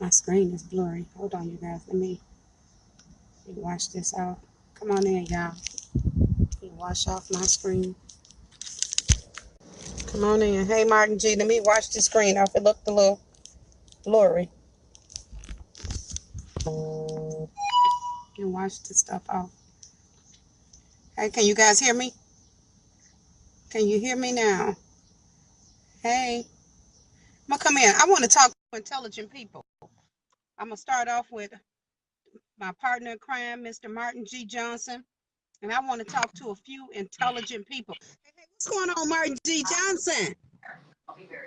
My screen is blurry. Hold on, you guys. Let me wash this out. Come on in, y'all. Let me wash off my screen. Come on in. Hey, Martin G. Let me wash the screen off. It looked a little blurry. And wash the stuff off. Hey, can you guys hear me? Can you hear me now? Hey, I'm gonna come in. I want to talk to intelligent people. I'm gonna start off with my partner in crime, Mr. Martin G. Johnson, and I want to talk to a few intelligent people. Hey, what's going on, Martin G. Johnson?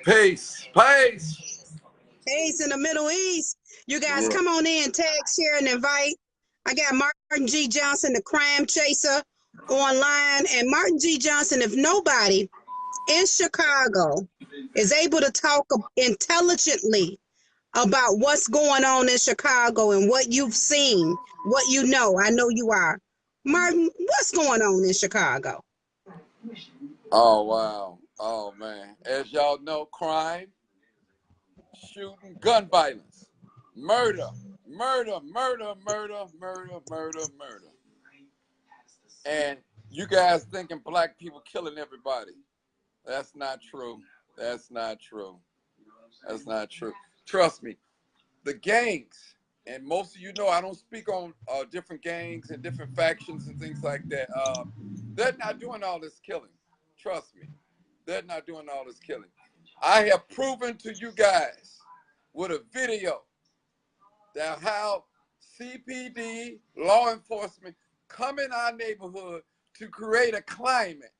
Peace. Peace. Hey, in the Middle East. You guys Yeah. come on in, tag, share, and invite. I got Martin G. Johnson, the Crimechaser, online. And Martin G. Johnson, if nobody in Chicago is able to talk intelligently about what's going on in Chicago and what you've seen, what you know, I know you are. Martin, what's going on in Chicago? Oh, wow. Oh, man. As y'all know, crime, shooting, gun violence, murder, murder, murder, murder, murder, murder, murder. And you guys thinking black people killing everybody. That's not true. That's not true. That's not true. Trust me, the gangs, and most of you know I don't speak on different gangs and different factions and things like that. They're not doing all this killing. Trust me. They're not doing all this killing. I have proven to you guys with a video that how CPD, law enforcement, come in our neighborhood to create a climate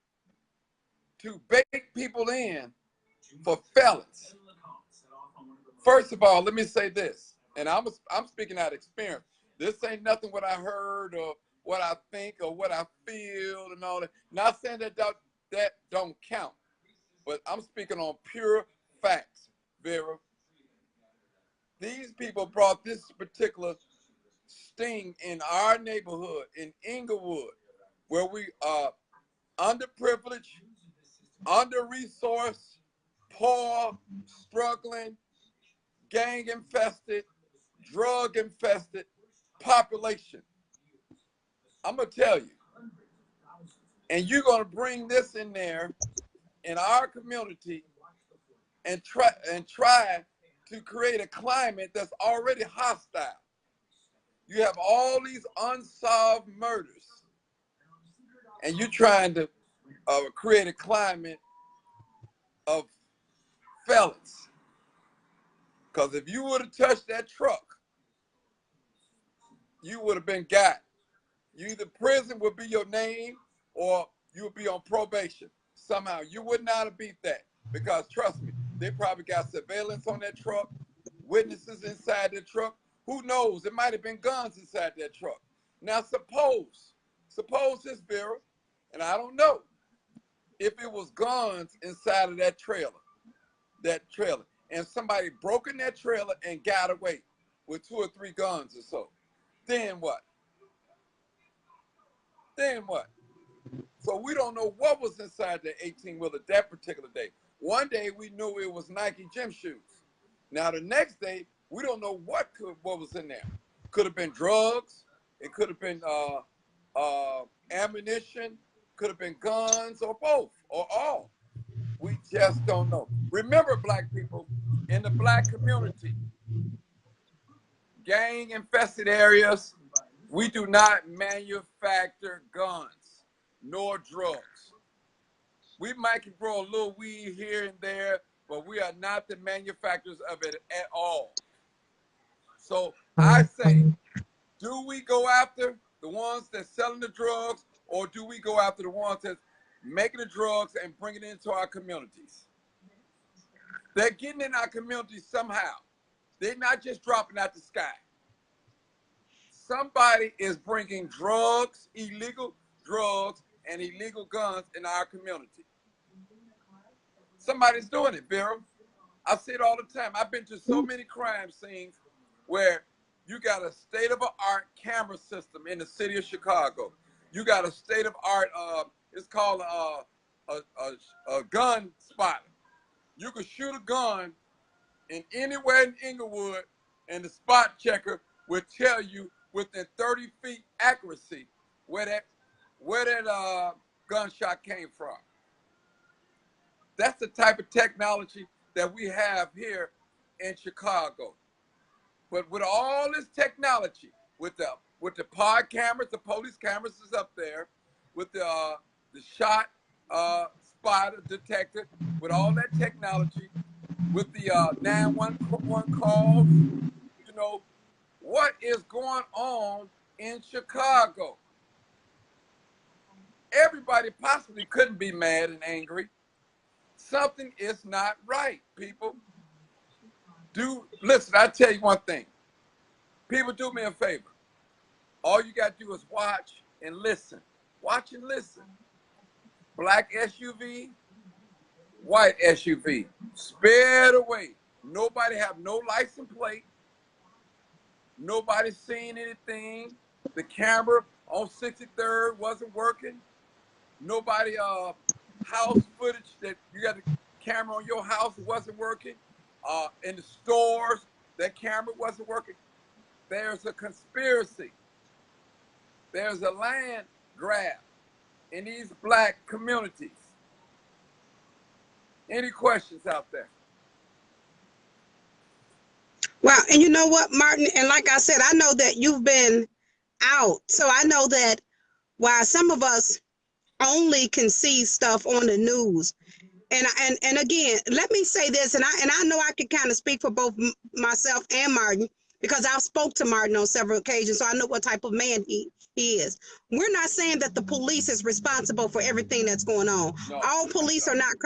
to bait people in for felons. First of all, let me say this, and I'm speaking out of experience. This ain't nothing what I heard or what I think or what I feel and all that. Not saying that don't count, but I'm speaking on pure facts, Vera. These people brought this particular sting in our neighborhood in Inglewood, where we are underprivileged, under-resourced, poor, struggling, gang infested, drug infested population. I'm gonna tell you, and you're gonna bring this in there in our community and try to create a climate that's already hostile. You have all these unsolved murders, and you're trying to create a climate of felons. Because if you would have touched that truck, you would have been got. You either prison would be your name or you would be on probation. Somehow you would not have beat that because trust me, they probably got surveillance on that truck, witnesses inside the truck. Who knows? It might have been guns inside that truck. Now suppose this, Vera, and I don't know if it was guns inside of that trailer, and somebody broke in that trailer and got away with 2 or 3 guns or so. Then what? Then what? So we don't know what was inside the 18-wheeler that particular day. One day we knew it was Nike gym shoes. Now the next day we don't know what was in there. Could have been drugs. It could have been ammunition. Could have been guns or both or all. We just don't know. Remember, black people, in the black community, gang infested areas, we do not manufacture guns nor drugs. We might can grow a little weed here and there, but we are not the manufacturers of it at all. So I say, do we go after the ones that's selling the drugs, or do we go after the ones that's making the drugs and bringing it into our communities? They're getting in our communities somehow. They're not just dropping out the sky. Somebody is bringing drugs, illegal drugs, and illegal guns in our community. Somebody's doing it, Vera. I see it all the time. I've been to so many crime scenes where you got a state-of-the-art camera system in the city of Chicago. You got a state-of-art, it's called a gun spotter. You could shoot a gun in anywhere in Inglewood and the spot checker will tell you within 30 feet accuracy where that gunshot came from. That's the type of technology that we have here in Chicago. But with all this technology, with the pod cameras, the police cameras is up there, with the shot spotter detector, with all that technology, with the 911 calls, you know, what is going on in Chicago? Everybody possibly couldn't be mad and angry. Something is not right, people. Listen, I tell you one thing. People, do me a favor. All you got to do is watch and listen. Watch and listen. Black SUV, white SUV. Spared away. Nobody have no license plate. Nobody seen anything. The camera on 63rd wasn't working. Nobody house footage that you got the camera on your house wasn't working. In the stores, that camera wasn't working. There's a conspiracy. There's a land grab in these black communities. Any questions out there? Well, and you know what, Martin? And like I said, I know that you've been out. So I know that while some of us only can see stuff on the news, and again, let me say this, and I know I can kind of speak for both myself and Martin, because I've spoke to Martin on several occasions, so I know what type of man he is. We're not saying that the police is responsible for everything that's going on. No. All police are not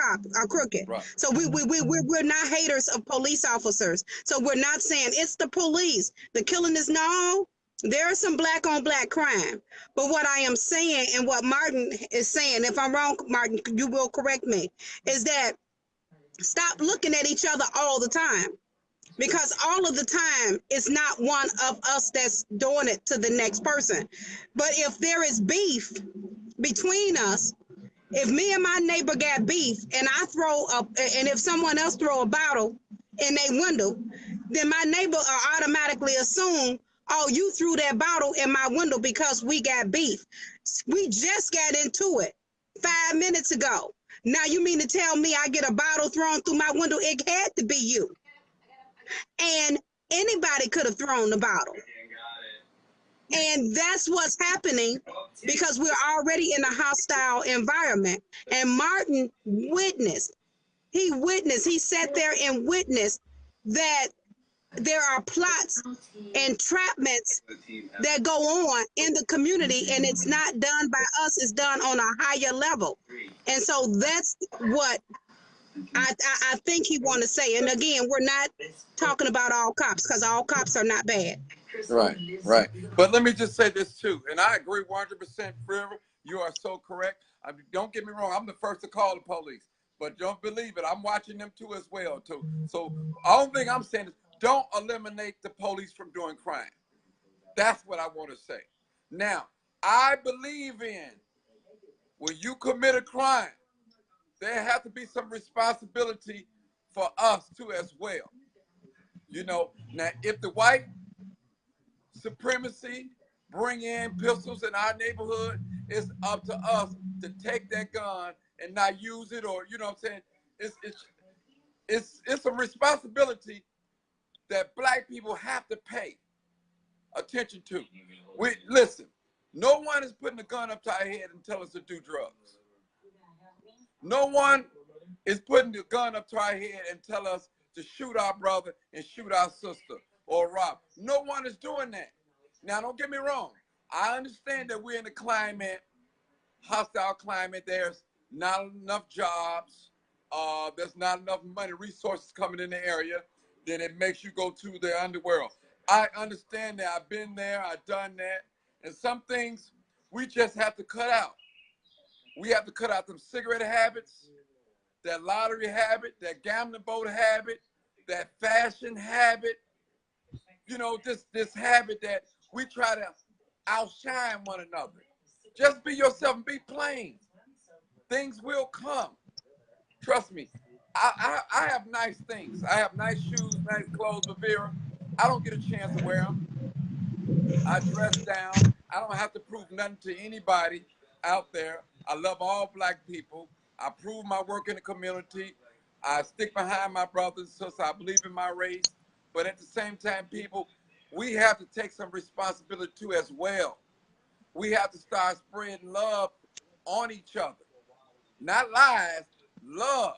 crooked. Right. So we're not haters of police officers. So we're not saying it's the police. The killing is no. There is some black on black crime. But what I am saying, and what Martin is saying, if I'm wrong, Martin, you will correct me, is that stop looking at each other all the time. Because all of the time, it's not one of us that's doing it to the next person. But if there is beef between us, if me and my neighbor got beef and I throw up, and if someone else throw a bottle in their window, then my neighbor will automatically assume, oh, you threw that bottle in my window because we got beef. We just got into it 5 minutes ago. Now you mean to tell me I get a bottle thrown through my window? It had to be you. And anybody could have thrown the bottle. And that's what's happening because we're already in a hostile environment. And Martin witnessed, he sat there and witnessed that there are plots and entrapments that go on in the community, and it's not done by us, it's done on a higher level. And so that's what I think he want to say. And again, we're not talking about all cops, because all cops are not bad. Right, right. But let me just say this too, and I agree 100%, Vera. You are so correct. Don't get me wrong, I'm the first to call the police, but don't believe it, I'm watching them too as well too. So all thing I'm saying is don't eliminate the police from doing crime. That's what I want to say. Now, I believe in when you commit a crime, there has to be some responsibility for us too as well. You know, now if the white supremacy bring in pistols in our neighborhood, it's up to us to take that gun and not use it, or you know what I'm saying? It's a responsibility that black people have to pay attention to. Listen, no one is putting a gun up to our head and tell us to do drugs. No one is putting the gun up to our head and tell us to shoot our brother and shoot our sister or rob. No one is doing that. Now, don't get me wrong. I understand that we're in a climate, hostile climate. There's not enough jobs. There's not enough money, resources coming in the area. Then it makes you go to the underworld. I understand that. I've been there. I've done that. And some things we just have to cut out. We have to cut out them cigarette habits, that lottery habit, that gambling boat habit, that fashion habit. You know, this habit that we try to outshine one another. Just be yourself and be plain. Things will come. Trust me. I have nice things. I have nice shoes, nice clothes, Vera. I don't get a chance to wear them. I dress down. I don't have to prove nothing to anybody out there. I love all black people. I prove my work in the community. I stick behind my brothers since I believe in my race. But at the same time, people, we have to take some responsibility too as well. We have to start spreading love on each other. Not lies, love.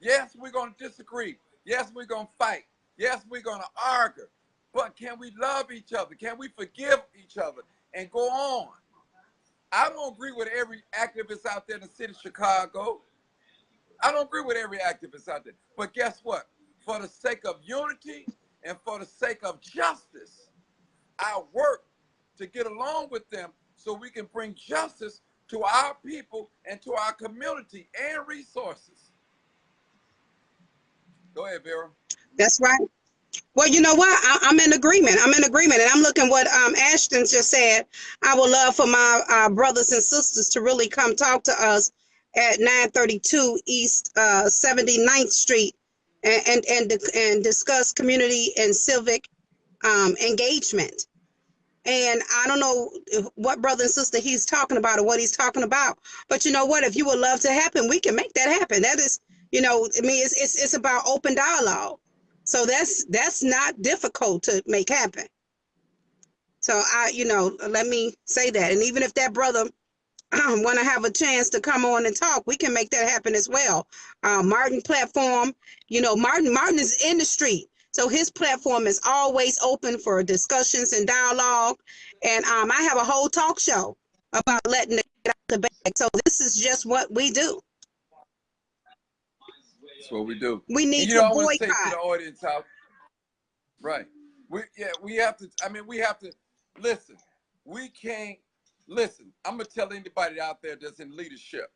Yes, we're going to disagree. Yes, we're going to fight. Yes, we're going to argue. But can we love each other? Can we forgive each other and go on? I don't agree with every activist out there in the city of Chicago. I don't agree with every activist out there. But guess what? For the sake of unity and for the sake of justice, I work to get along with them so we can bring justice to our people and to our community and resources. Go ahead, Vera. That's right. Well, you know what? I'm in agreement. I'm in agreement. And I'm looking what Ashton just said. I would love for my brothers and sisters to really come talk to us at 932 East 79th Street and discuss community and civic engagement. And I don't know what brother and sister he's talking about or what he's talking about. But you know what? If you would love to happen, we can make that happen. That is, I mean, it's about open dialogue. So that's not difficult to make happen. So let me say that. And even if that brother want to have a chance to come on and talk, we can make that happen as well. Martin platform, Martin is in the street. So his platform is always open for discussions and dialogue. And I have a whole talk show about letting it get out the bag. So this is just what we do. That's what we do. We need to to I want to say to boycott. the audience out, right? We have to. I mean, we have to listen. We can't listen. I'm gonna tell anybody out there that's in leadership.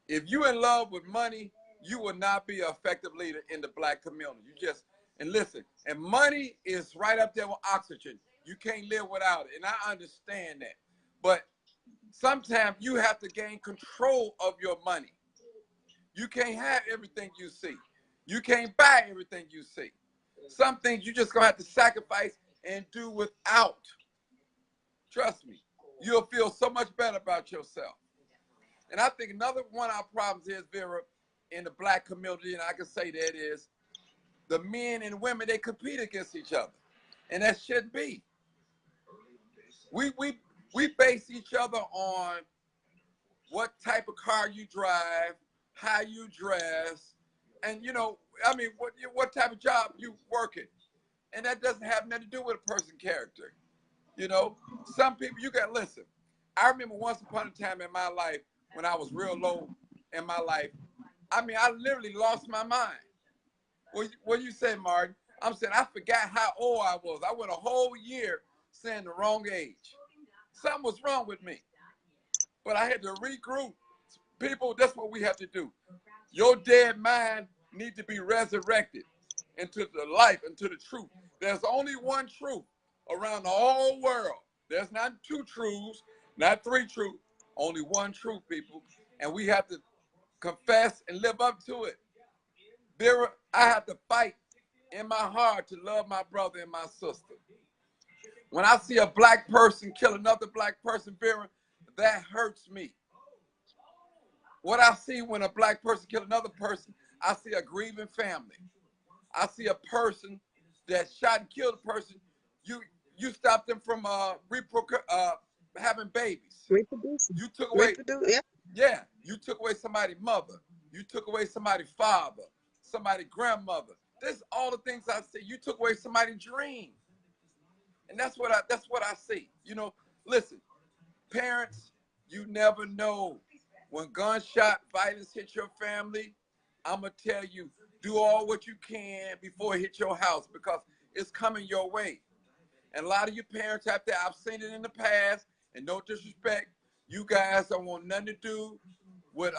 If you're in love with money, you will not be an effective leader in the black community. And listen. And money is right up there with oxygen. You can't live without it, and I understand that. But sometimes you have to gain control of your money. You can't have everything you see. You can't buy everything you see. Some things you just gonna have to sacrifice and do without. Trust me, you'll feel so much better about yourself. And I think another one of our problems is, Vera, in the black community, and I can say that is the men and women, they compete against each other. And that shouldn't be. We base each other on what type of car you drive, how you dress, and I mean, what type of job you working, and that doesn't have nothing to do with a person's character. Some people you got to listen. I remember once upon a time in my life when I was real low in my life. I mean, I literally lost my mind. What you say, Martin? I'm saying I forgot how old I was. I went a whole year saying the wrong age. Something was wrong with me, but I had to regroup. People, that's what we have to do. Your dead mind needs to be resurrected into the life, into the truth. There's only one truth around the whole world. There's not two truths, not three truths, only one truth, people. And we have to confess and live up to it. Vera, I have to fight in my heart to love my brother and my sister. When I see a black person kill another black person, Vera, that hurts me. What I see when a black person kills another person, I see a grieving family. I see a person that shot and killed a person. You stopped them from having babies. Reproducing. You took away. Yeah. Yeah, you took away somebody's mother. You took away somebody's father, somebody's grandmother. This all the things I see. You took away somebody's dream, and that's what I see. Listen, parents, you never know when gunshot violence hit your family. I'm gonna tell you, do all what you can before it hit your house because it's coming your way. And a lot of you parents out there, I've seen it in the past, and no disrespect, you guys don't want nothing to do with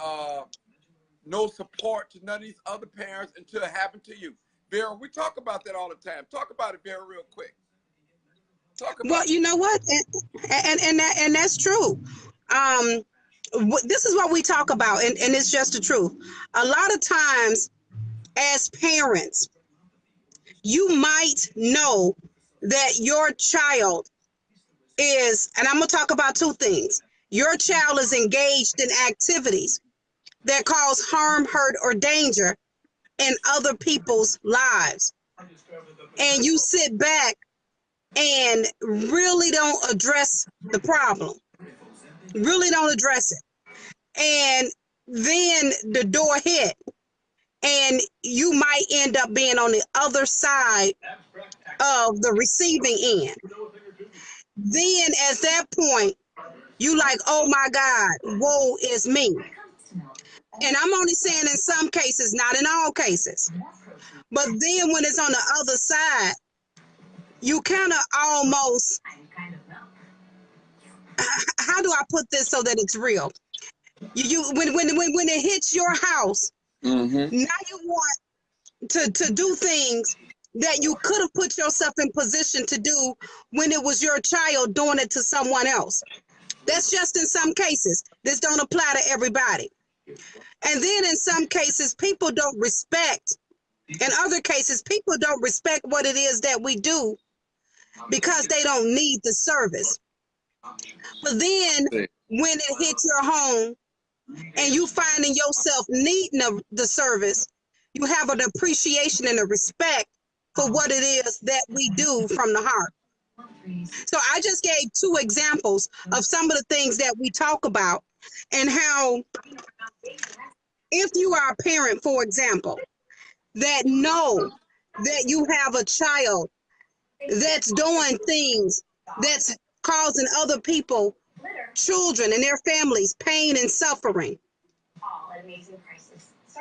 no support to none of these other parents until it happened to you. Vera, we talk about that all the time. Talk about it, Vera, real quick. Well, you know what, and that's true. This is what we talk about, and it's just the truth. A lot of times, as parents, you might know that your child is, and I'm going to talk about two things. Your child is engaged in activities that cause harm, hurt, or danger in other people's lives. And you sit back and really don't address the problem, really don't address it. And then the door hit, and you might end up being on the other side of the receiving end. Then at that point, you like, oh my God, woe is me. And I'm only saying in some cases, not in all cases. But then when it's on the other side, you kind of almost, how do I put this so that it's real? When it hits your house, now you want to do things that you could have put yourself in position to do when it was your child doing it to someone else. That's just in some cases. This don't apply to everybody. And then in some cases, people don't respect. In other cases, people don't respect what it is that we do because they don't need the service. But then when it hits your home and you finding yourself needing the service, you have an appreciation and a respect for what it is that we do from the heart. So I just gave two examples of some of the things that we talk about, and how if you are a parent, for example, that know that you have a child that's doing things that's causing other people, children and their families, pain and suffering,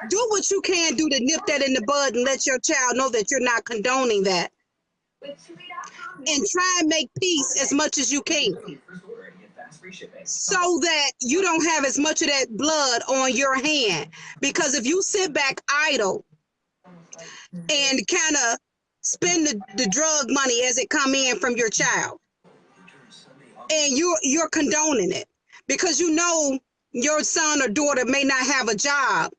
do what you can do to nip that in the bud and let your child know that you're not condoning that. And try and make peace as much as you can, so that you don't have as much of that blood on your hand. Because if you sit back idle and kind of spend the drug money as it come in from your child, and you're condoning it because you know your son or daughter may not have a job,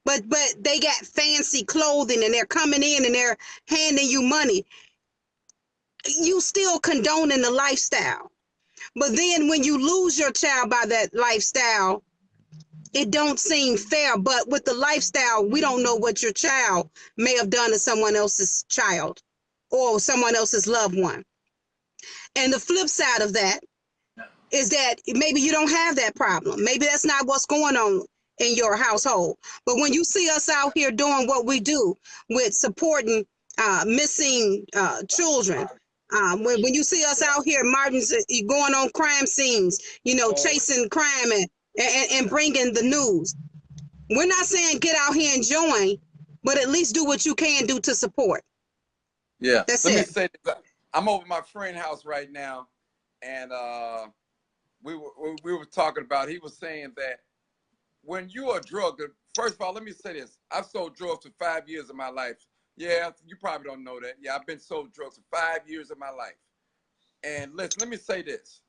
but they got fancy clothing and they're coming in and they're handing you money, you still condoning the lifestyle. But then when you lose your child by that lifestyle, it don't seem fair. But with the lifestyle, we don't know what your child may have done to someone else's child or someone else's loved one. And the flip side of that is that maybe you don't have that problem. Maybe that's not what's going on in your household. But when you see us out here doing what we do with supporting missing children, when you see us out here, Martin's going on crime scenes, chasing crime and bringing the news. We're not saying get out here and join, but at least do what you can do to support. Yeah. That's Let it. me say, I'm over at my friend's house right now, and we were talking about, he was saying that when you're a drug, first of all, let me say this. I've sold drugs for 5 years of my life. Yeah, you probably don't know that. Yeah, I've been sold drugs for 5 years of my life. And listen, let me say this.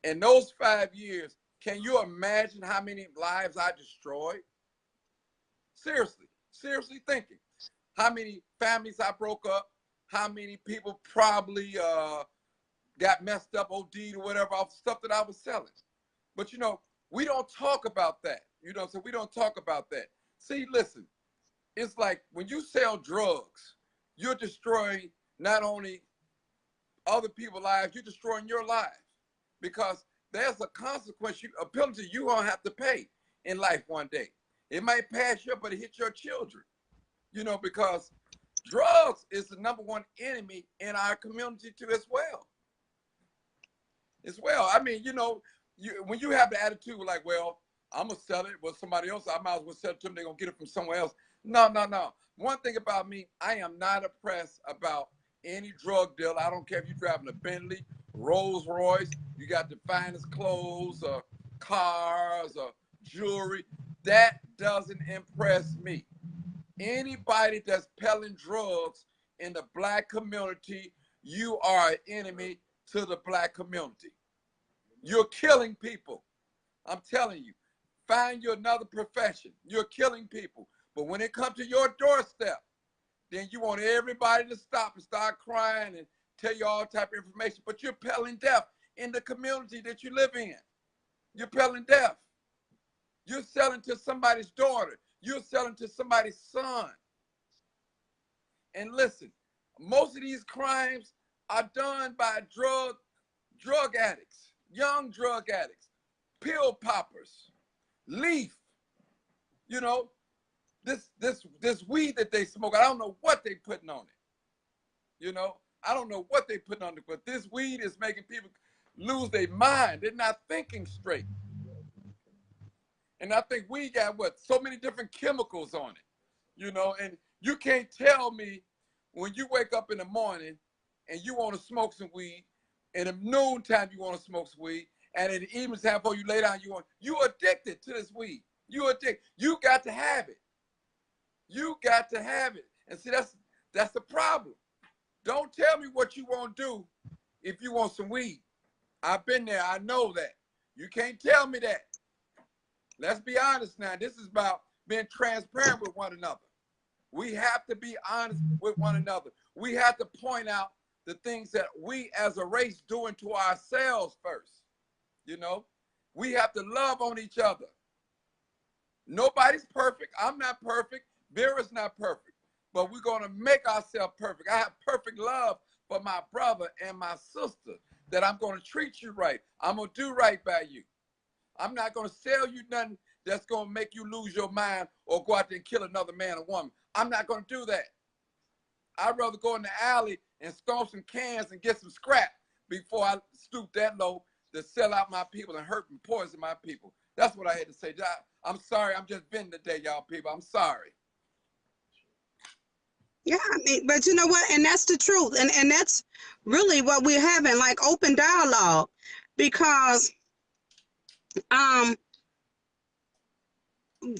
In those 5 years, can you imagine how many lives I destroyed? Seriously thinking. How many families I broke up? How many people probably got messed up, OD'd or whatever off stuff that I was selling? But we don't talk about that. So we don't talk about that. See, listen, it's like when you sell drugs, you're destroying not only other people's lives, you're destroying your life, because there's a consequence, a penalty you're going to have to pay in life one day. It might pass you, but it hits your children, because drugs is the #1 enemy in our community too as well. I mean, when you have the attitude like, well, I'm going to sell it with somebody else, I might as well sell it to them, they're going to get it from somewhere else. No. One thing about me, I am not oppressed about any drug deal. I don't care if you're driving a Bentley, Rolls Royce, you got the finest clothes, or cars, or jewelry. That doesn't impress me. Anybody that's peddling drugs in the Black community, you are an enemy to the Black community. You're killing people. I'm telling you, find you another profession. You're killing people. But when it comes to your doorstep, then you want everybody to stop and start crying and tell you all type of information, but you're peddling death in the community that you live in. You're peddling death. You're selling to somebody's daughter. You're selling to somebody's son. And listen, most of these crimes are done by drug addicts, young drug addicts, pill poppers, leaf. You know, this weed that they smoke, I don't know what they putting on it. You know, I don't know what they putting on it, but this weed is making people lose their mind. They're not thinking straight. And I think we got so many different chemicals on it, you know, and you can't tell me when you wake up in the morning and you want to smoke some weed, and at noontime you want to smoke some weed, and in the evening time before you lay down, you're addicted to this weed. You're addicted. You got to have it. You got to have it. And see, that's the problem. Don't tell me what you want to do if you want some weed. I've been there. I know that. You can't tell me that. Let's be honest now. This is about being transparent with one another. We have to be honest with one another. We have to point out the things that we as a race doing to ourselves first. You know, we have to love on each other. Nobody's perfect. I'm not perfect. Vera's not perfect. But we're going to make ourselves perfect. I have perfect love for my brother and my sister, that I'm going to treat you right. I'm going to do right by you. I'm not going to sell you nothing that's going to make you lose your mind or go out there and kill another man or woman. I'm not going to do that. I'd rather go in the alley and stomp some cans and get some scrap before I stoop that low to sell out my people and hurt and poison my people. That's what I had to say. I'm sorry. I'm just venting today, y'all people. I'm sorry. Yeah, I mean, but you know what? And that's the truth. And that's really what we're having, like open dialogue, because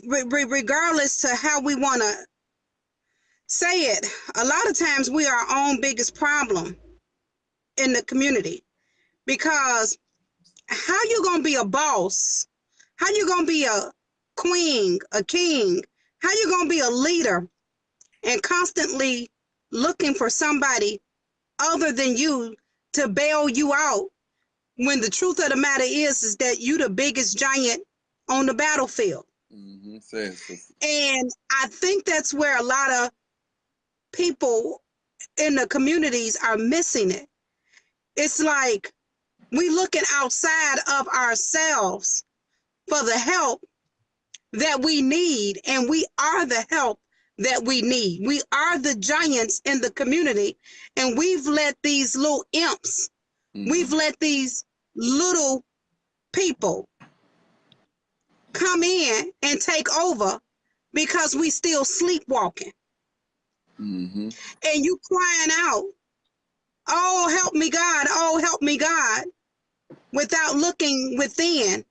regardless to how we want to say it, a lot of times we are our own biggest problem in the community, because how you gonna be a boss? How you gonna be a queen, a king? How you gonna be a leader and constantly looking for somebody other than you to bail you out, when the truth of the matter is that you the biggest giant on the battlefield? Mm-hmm. And I think that's where a lot of people in the communities are missing it. It's like we looking outside of ourselves for the help that we need, and we are the help that we need. We are the giants in the community, and we've let these little imps, we've let these little people come in and take over because we still sleepwalking. Mm-hmm. And you crying out, oh, help me, God. Oh, help me, God, without looking within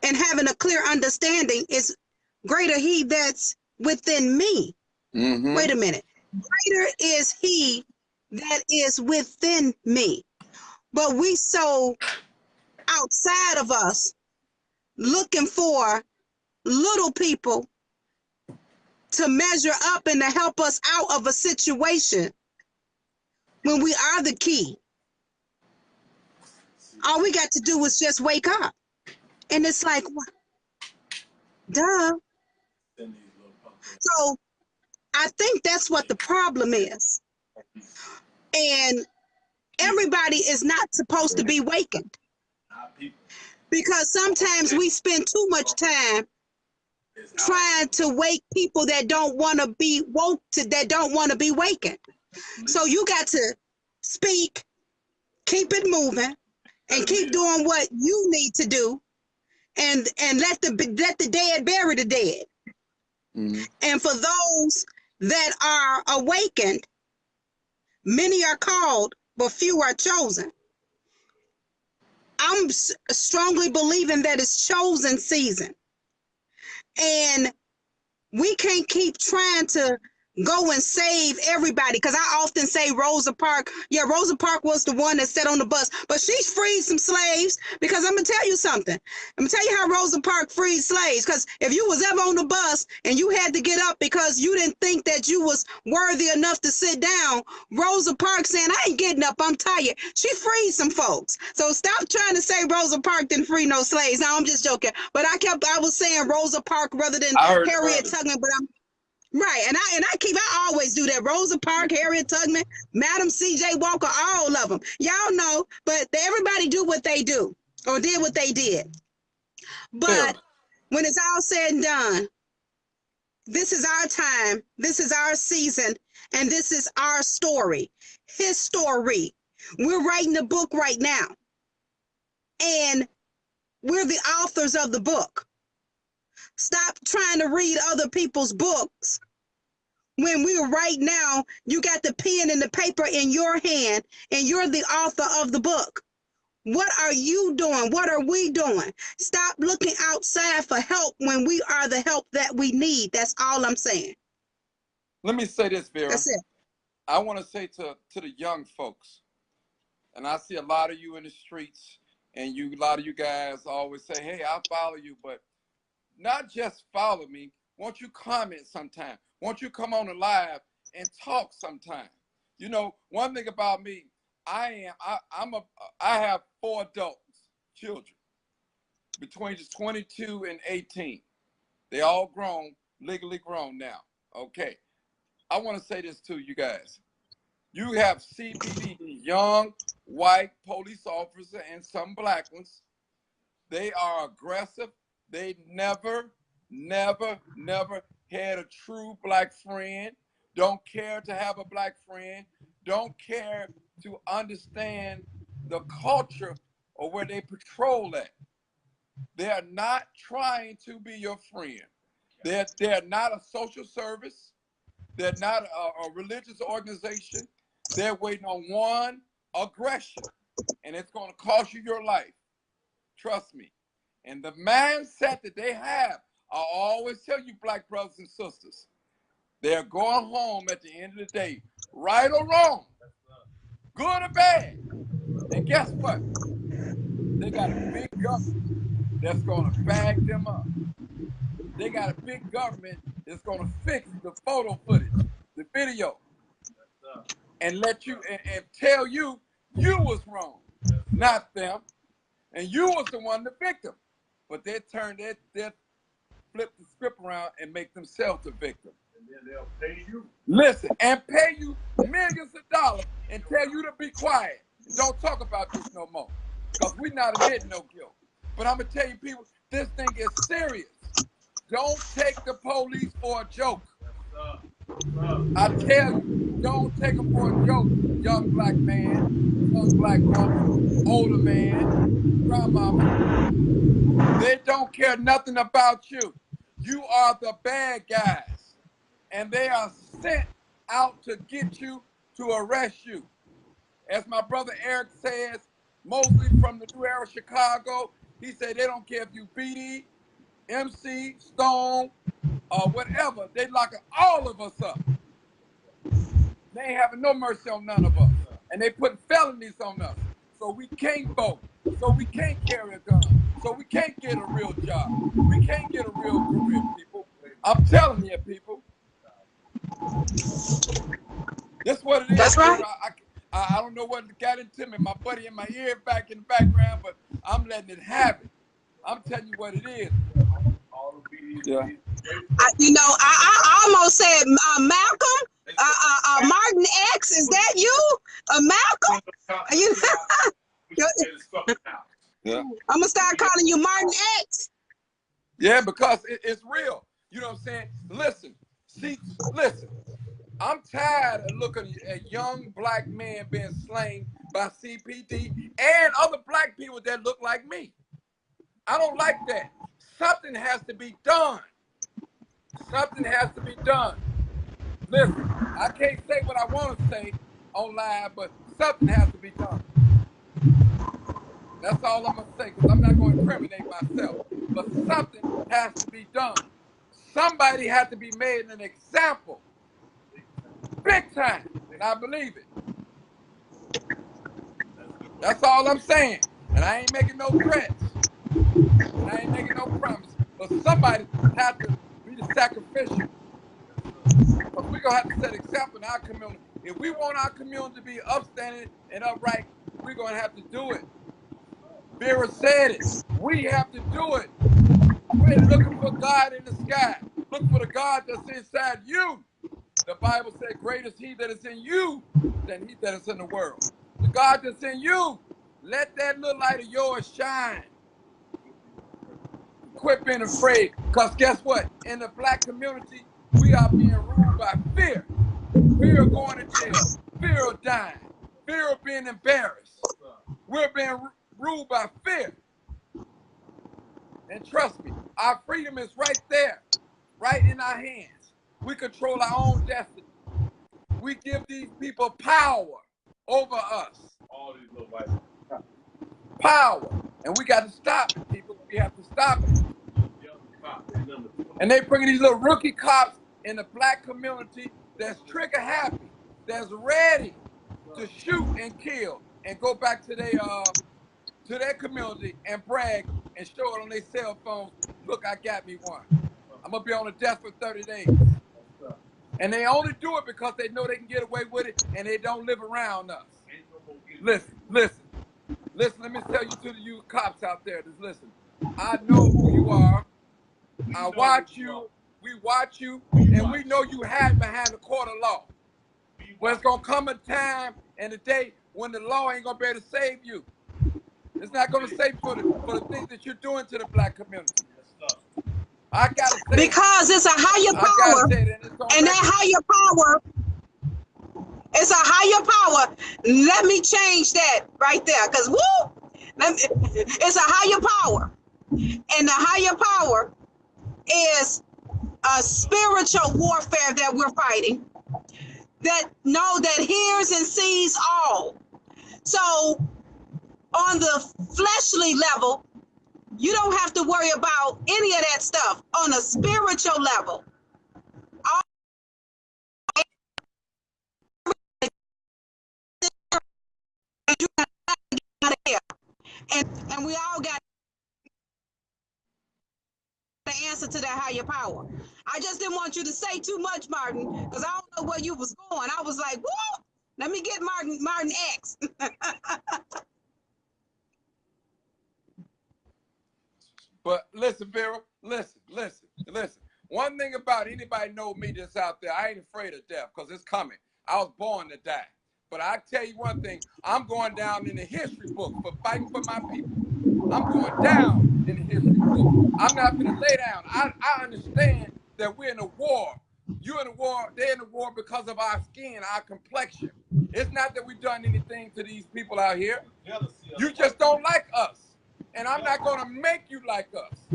and having a clear understanding. Is greater he that's within me. Mm-hmm. Wait a minute. Greater is he that is within me. But we so outside of us looking for little people to measure up and to help us out of a situation when we are the key. All we got to do is just wake up. And it's like, what? Duh. So I think that's what the problem is. And everybody is not supposed to be wakened, because sometimes we spend too much time trying to wake people that don't want to be woke, that don't want to be wakened. So you got to speak, keep it moving, and keep doing what you need to do, and let the dead bury the dead. Mm-hmm. And for those that are awakened, many are called, but few are chosen. I'm strongly believing that it's chosen season. And we can't keep trying to go and save everybody. Because I often say Rosa Parks. Yeah, Rosa Parks was the one that sat on the bus, but she freed some slaves. Because I'm gonna tell you something. I'm gonna tell you how Rosa Parks freed slaves. Because if you was ever on the bus and you had to get up because you didn't think that you was worthy enough to sit down, Rosa Parks saying, "I ain't getting up. I'm tired." She freed some folks. So stop trying to say Rosa Parks didn't free no slaves. Now I'm just joking. But I was saying Rosa Parks rather than I heard Harriet earlier. Tubman. But I'm right, and I always do that. Rosa Parks, Harriet Tubman, Madam C.J. Walker, all of them. Y'all know, but everybody do what they do or did what they did. Vera, But when it's all said and done, this is our time, this is our season, and this is our story, his story. We're writing the book right now, and we're the authors of the book. Stop trying to read other people's books when we're right now, you got the pen and the paper in your hand and you're the author of the book. What are you doing? What are we doing? Stop looking outside for help when we are the help that we need. That's all I'm saying. let me say this, Vera. That's it. I want to say to the young folks, and I see a lot of you in the streets, and a lot of you guys always say, "Hey, I'll follow you," but not just follow me. Won't you comment sometime? Won't you come on the live and talk sometime? You know, one thing about me, I have 4 adult children between just 22 and 18. They all grown, legally grown now. Okay. I want to say this to you guys. You have CPD, young white police officer and some black ones. They are aggressive. They never had a true black friend. Don't care to have a black friend. Don't care to understand the culture or where they patrol at. They're not trying to be your friend. They're not a social service. They're not a religious organization. They're waiting on one aggression, and it's going to cost you your life. Trust me. And the mindset that they have, I always tell you, black brothers and sisters, they're going home at the end of the day, right or wrong, good or bad. And guess what? They got a big government that's going to bag them up. They got a big government that's going to fix the photo footage, the video, and let you and tell you was wrong, not them. And you was the one, the victim. But they flip the script around and make themselves the victim. And then they'll pay you. Listen, and pay you millions of dollars and tell you to be quiet. And don't talk about this no more. Because we're not admitting no guilt. But I'm going to tell you, people, this thing is serious. Don't take the police for a joke. I tell you, don't take them for a joke, young black man, young black woman, older man, grandmama. They don't care nothing about you. You are the bad guys. And they are sent out to get you, to arrest you. As my brother Eric says, mostly from the New Era Chicago, he said they don't care if you BD, MC, Stone, or whatever. They locking all of us up. They ain't having no mercy on none of us. And they put felonies on us. So we can't vote. So we can't carry a gun. So we can't get a real job. We can't get a real career, people. I'm telling you, people. That's what it is. That's right. I don't know what got into me. My buddy in my ear back in the background, but I'm letting it have it. I'm telling you what it is. Yeah. I almost said Malcolm. Martin X, is that you? Malcolm? Yeah. I'm going to start calling you Martin X. Yeah, because it's real. You know what I'm saying? Listen. I'm tired of looking at young black men being slain by CPD and other black people that look like me. I don't like that. Something has to be done. Something has to be done. Listen, I can't say what I want to say on live, but something has to be done. That's all I'm going to say, because I'm not going to incriminate myself. But something has to be done. Somebody has to be made an example. big time, and I believe it. That's all I'm saying. And I ain't making no threats, and I ain't making no promise. But somebody has to be the sacrificial, because we're gonna have to set example in our community. If we want our community to be upstanding and upright, we're gonna have to do it. Vera said it. We have to do it. Quit looking for God in the sky. Look for the God that's inside you. The Bible said, greater is he that is in you than he that is in the world. The God that's in you, let that little light of yours shine. Quit being afraid. Because guess what? In the black community, we are being ruled by fear. Fear of going to jail. Fear of dying. Fear of being embarrassed. We're being ruled by fear. And trust me, our freedom is right there, right in our hands. We control our own destiny. We give these people power over us. All these little white power. And we got to stop it, people. We have to stop it. And they bring these little rookie cops in the black community that's trigger happy, that's ready to shoot and kill and go back to their community and brag and show it on their cell phones. Look, I got me one. I'm going to be on the death for 30 days. And they only do it because they know they can get away with it and they don't live around us. Listen. Let me tell you to you cops out there that's listening. I know who you are. I watch you. We watch you. And we know you hide behind the court of law. But it's going to come a time and a day when the law ain't going to be able to save you. It's not going to save for the things that you're doing to the black community. I gotta say because it's a higher power, and that higher power, it's a higher power. Let me change that right there, because it's a higher power, and the higher power is a spiritual warfare that we're fighting, that hears and sees all. So on the fleshly level, you don't have to worry about any of that stuff. On a spiritual level, and we all got the answer to that higher power. I just didn't want you to say too much, Martin, because I don't know where you was going. I was like, whoa, let me get Martin X. But listen, Vera, listen. One thing about anybody know me that's out there, I ain't afraid of death because it's coming. I was born to die. But I tell you one thing, I'm going down in the history book for fighting for my people. I'm going down in the history book. I'm not going to lay down. I understand that we're in a war. You're in a war, they're in a war because of our skin, our complexion. It's not that we've done anything to these people out here. You just don't like us. And I'm not going to make you like us.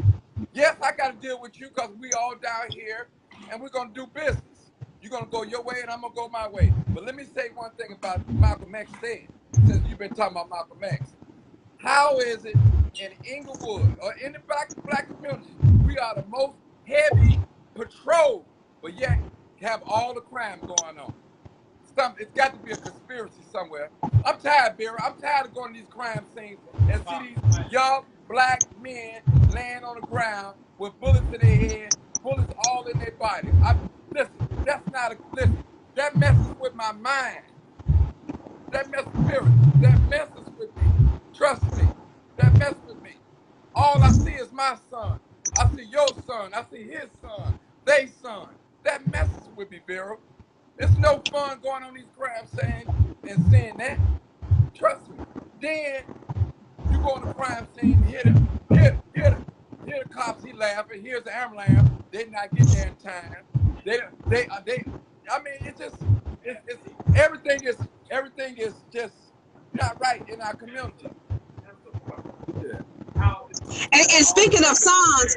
Yes, I got to deal with you because we all down here and we're going to do business. You're going to go your way and I'm going to go my way. But let me say one thing about Malcolm X said, since you've been talking about Malcolm X. How is it in Inglewood or in the black community, we are the most heavy patrol, but yet have all the crime going on? It's got to be a conspiracy somewhere. I'm tired, Vera. I'm tired of going to these crime scenes and see these young black men laying on the ground with bullets in their head, bullets all in their body. Listen, that messes with my mind. That messes spirit. That messes with me. Trust me. That messes with me. All I see is my son. I see your son. I see his son. They son. That messes with me, Vera. It's no fun going on these crime scenes and seeing that. Trust me. Then you go on the crime scene, hear the cops, he laughing. Here's the ambulance. They not get there in time. I mean, it's everything is just not right in our community. Yeah. And speaking of sons,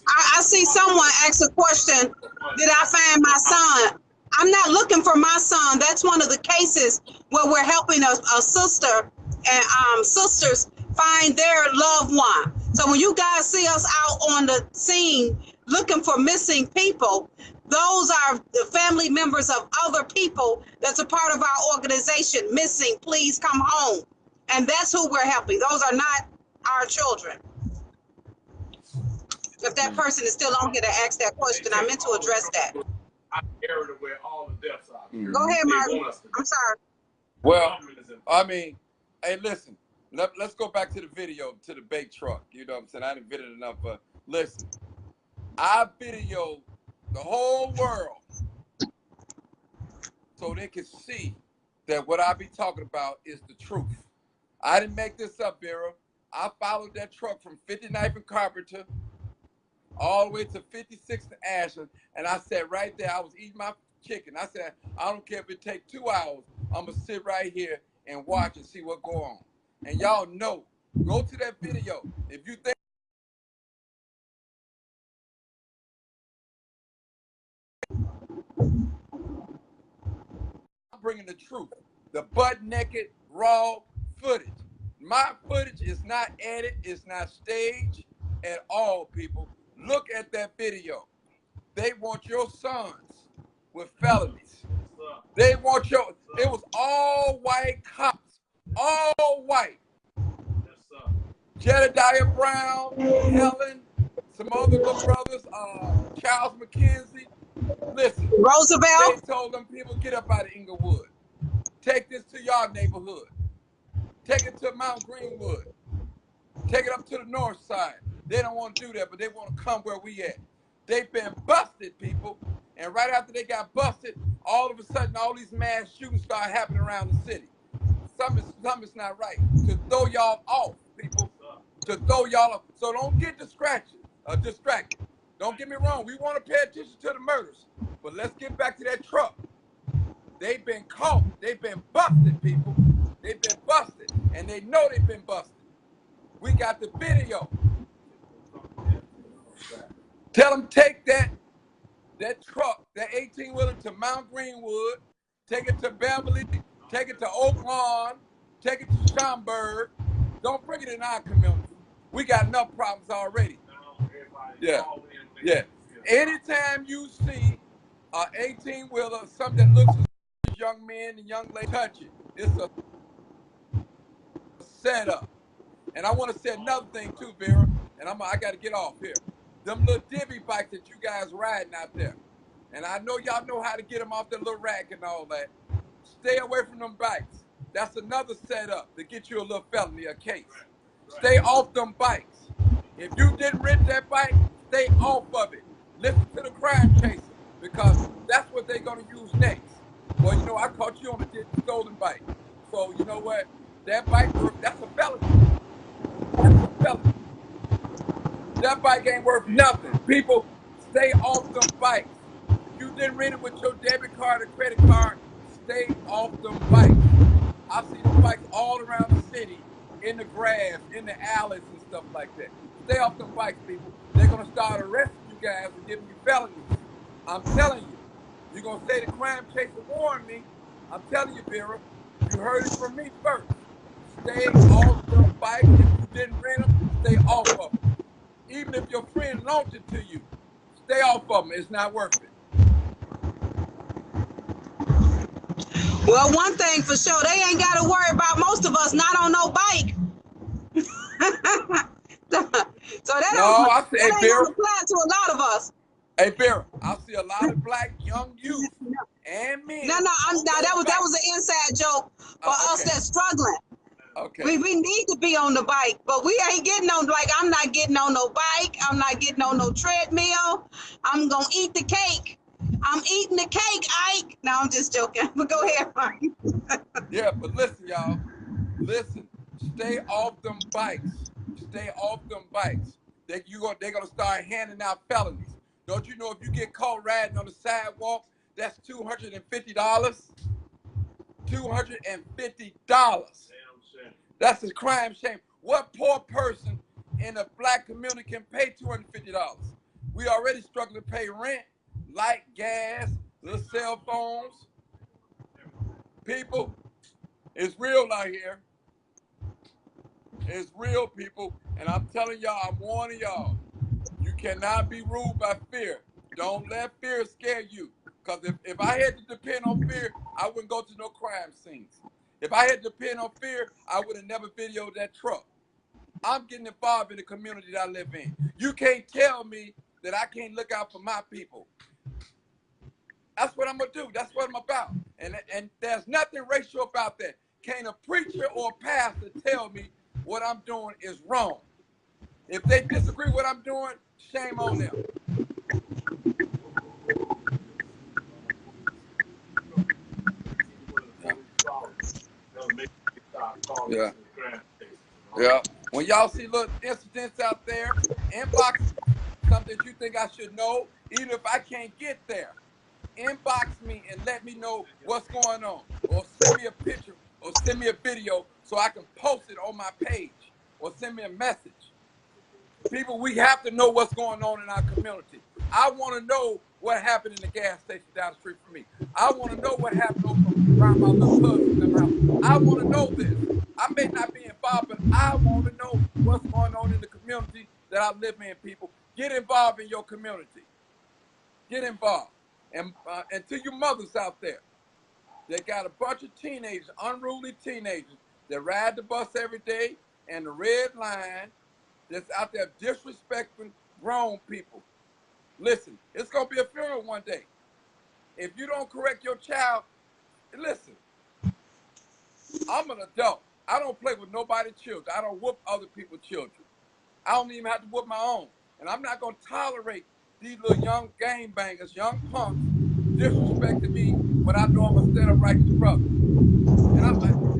I see someone ask a question, did I find my son? I'm not looking for my son. That's one of the cases where we're helping a sister and sisters find their loved one. So when you guys see us out on the scene looking for missing people, Those are the family members of other people that's a part of our organization missing. Please come home. And that's who we're helping. Those are not our children. If that person is still on here to ask that question, I meant to address that. Go ahead, Martin. I'm sorry. Well, I mean, hey, listen, let's go back to the video, to the bait truck. You know what I'm saying? I didn't video enough, but listen, I video the whole world so they can see that what I be talking about is the truth. I didn't make this up, Vera. I followed that truck from 59th and Carpenter all the way to 56th and Ashland, and I sat right there. I was eating my chicken. I said, I don't care if it take 2 hours. I'm going to sit right here and watch and see what go on. And y'all know, go to that video. If you think I'm bringing the truth, the butt-naked, raw footage. My footage is not edited. It's not staged at all, people. Look at that video. They want your sons with felonies. They want your, it was all white cops, all white. Jedediah Brown, Helen, some other little brothers, Charles McKenzie. Listen, Roosevelt. they told them people, get up out of Inglewood. Take this to your neighborhood. Take it to Mount Greenwood. Take it up to the north side. They don't want to do that, but they want to come where we at. They've been busted, people. And right after they got busted, all of a sudden, all these mass shootings start happening around the city. Something's not right. To throw y'all off, people. To throw y'all off. So don't get distracted. Don't get me wrong. We want to pay attention to the murders. But let's get back to that truck. They've been caught. They've been busted, people. They've been busted. And they know they've been busted. We got the video. Tell them take that truck, that 18-wheeler to Mount Greenwood, take it to Beverly, take it to Oak Lawn, take it to Schaumburg. Don't bring it in our community. We got enough problems already. Yeah. Anytime you see an 18-wheeler, something that looks as young men and young ladies, touch it. It's a setup. And I want to say another thing too, Vera, and I got to get off here. Them little divvy bikes that you guys riding out there, and I know y'all know how to get them off the little rack and all that. Stay away from them bikes. That's another setup to get you a little felony, a case. Stay off them bikes. If you didn't rent that bike, stay off of it. Listen to the Crimechaser, because that's what they're going to use next. Well, you know, I caught you on a stolen bike. So, you know what? That bike, that's a felony. That's a felony. That bike ain't worth nothing. People, stay off them bikes. If you didn't rent it with your debit card or credit card, stay off them bikes. I see them bikes all around the city, in the grass, in the alleys and stuff like that. Stay off them bikes, people. They're going to start arresting you guys and giving you felonies. I'm telling you. You're going to say the Crimechaser warned me. I'm telling you, Vera. You heard it from me first. Stay off them bikes. If you didn't rent them, stay off of them. Even if your friend loaned it to you, stay off of them. It's not worth it. Well, one thing for sure, they ain't got to worry about most of us not on no bike. So that don't apply to a lot of us. Hey, Vera, I see a lot of black young youth and men. No, that was an inside joke for us that's struggling. Okay. We need to be on the bike, but we ain't getting on, like, I'm not getting on no bike. I'm not getting on no treadmill. I'm going to eat the cake. I'm eating the cake, Ike. No, I'm just joking. But go ahead, Mike. Yeah, but listen, y'all. Listen. Stay off them bikes. Stay off them bikes. They're going to start handing out felonies. Don't you know if you get caught riding on the sidewalk, that's $250? $250. That's a crime shame. What poor person in a black community can pay $250? We already struggle to pay rent, light, gas, little cell phones. People, it's real out here. It's real, people. And I'm telling y'all, I'm warning y'all. You cannot be ruled by fear. Don't let fear scare you. Because if I had to depend on fear, I wouldn't go to no crime scenes. If I had to depend on fear, I would have never videoed that truck. I'm getting involved in the community that I live in. You can't tell me that I can't look out for my people. That's what I'm going to do. That's what I'm about. And there's nothing racial about that. Can't a preacher or a pastor tell me what I'm doing is wrong? If they disagree with what I'm doing, shame on them. Yeah. Yeah. When y'all see little incidents out there, inbox me. Something that you think I should know, even if I can't get there. Inbox me and let me know what's going on. Or send me a picture or send me a video so I can post it on my page. Or send me a message. People, we have to know what's going on in our community. I want to know what happened in the gas station down the street from me. I want to know what happened over around my little cousin in the house. I want to know this. I may not be involved, but I want to know what's going on in the community that I live in, people. Get involved in your community. Get involved. And to you mothers out there, they got a bunch of teenagers, unruly teenagers, that ride the bus every day and the red line that's out there disrespecting grown people. Listen, it's going to be a funeral one day. If you don't correct your child, listen, I'm an adult. I don't play with nobody's children. I don't whoop other people's children. I don't even have to whoop my own. And I'm not going to tolerate these little young gangbangers, young punks, disrespecting me when I know I'm a stand-up righteous brother.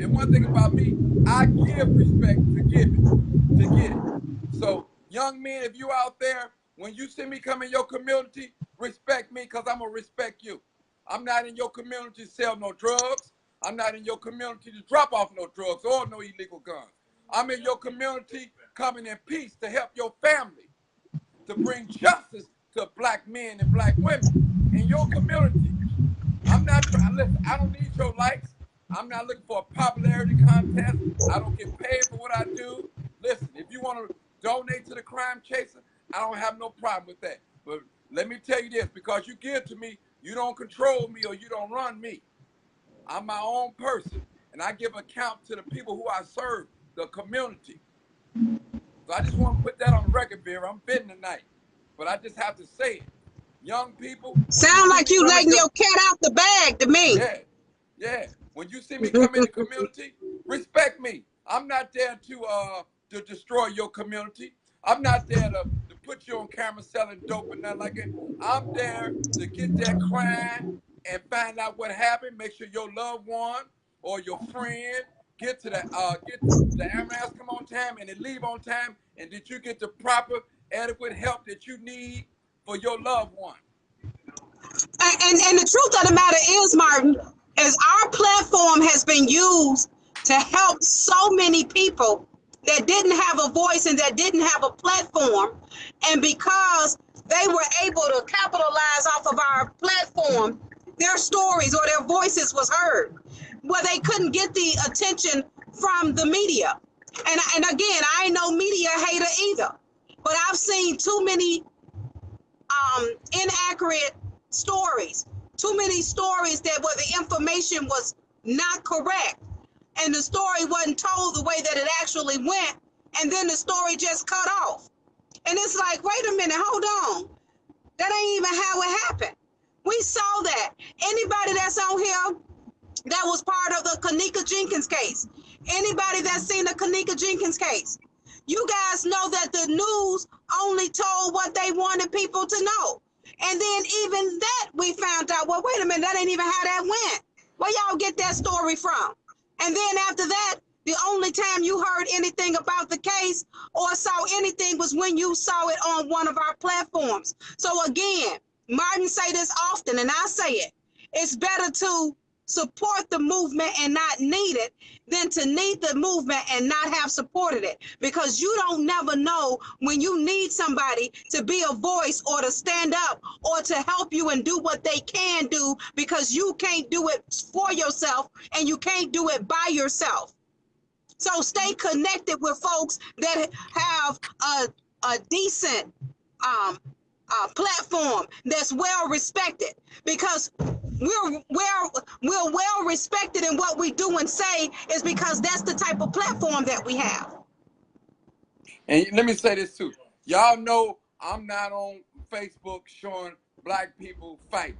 And one thing about me, I give respect to give it, to get it. So, young men, if you out there, when you see me come in your community, respect me because I'm going to respect you. I'm not in your community to sell no drugs. I'm not in your community to drop off no drugs or no illegal guns. I'm in your community coming in peace to help your family, to bring justice to black men and black women in your community. I'm not trying, listen, I don't need your likes. I'm not looking for a popularity contest. I don't get paid for what I do. Listen, if you want to donate to the Crimechaser, I don't have no problem with that. But let me tell you this, because you give to me, you don't control me or you don't run me. I'm my own person, and I give account to the people who I serve, the community. So I just want to put that on the record, Vera. I'm bidding tonight, but I just have to say it. Young people, Sound like you letting your cat out the bag to me. Yeah, yeah. When you see me come in the community, respect me. I'm not there to destroy your community. I'm not there to put you on camera selling dope or nothing like that. I'm there to get that crime and find out what happened. Make sure your loved one or your friend get the ambulance come on time and they leave on time, and that you get the proper, adequate help that you need for your loved one. And the truth of the matter is, Martin, is our platform has been used to help so many people that didn't have a voice and that didn't have a platform. And because they were able to capitalize off of our platform, their stories or their voices was heard, where they couldn't get the attention from the media. And again, I ain't no media hater either, but I've seen too many inaccurate stories, too many stories that where the information was not correct and the story wasn't told the way that it actually went, and then the story just cut off. And it's like, wait a minute, hold on. That ain't even how it happened. We saw that. Anybody that's on here that was part of the Kanika Jenkins case, anybody that's seen the Kanika Jenkins case, you guys know that the news only told what they wanted people to know. And then even that we found out, well, wait a minute, that ain't even how that went. Where y'all get that story from? And then after that, the only time you heard anything about the case or saw anything was when you saw it on one of our platforms. So again, Martin say this often, and I say it, it's better to support the movement and not need it than to need the movement and not have supported it, because you don't never know when you need somebody to be a voice or to stand up or to help you and do what they can do, because you can't do it for yourself and you can't do it by yourself. So stay connected with folks that have a decent platform that's well respected, because we're well respected in what we do and say is because that's the type of platform that we have. And let me say this too. Y'all know I'm not on Facebook showing black people fighting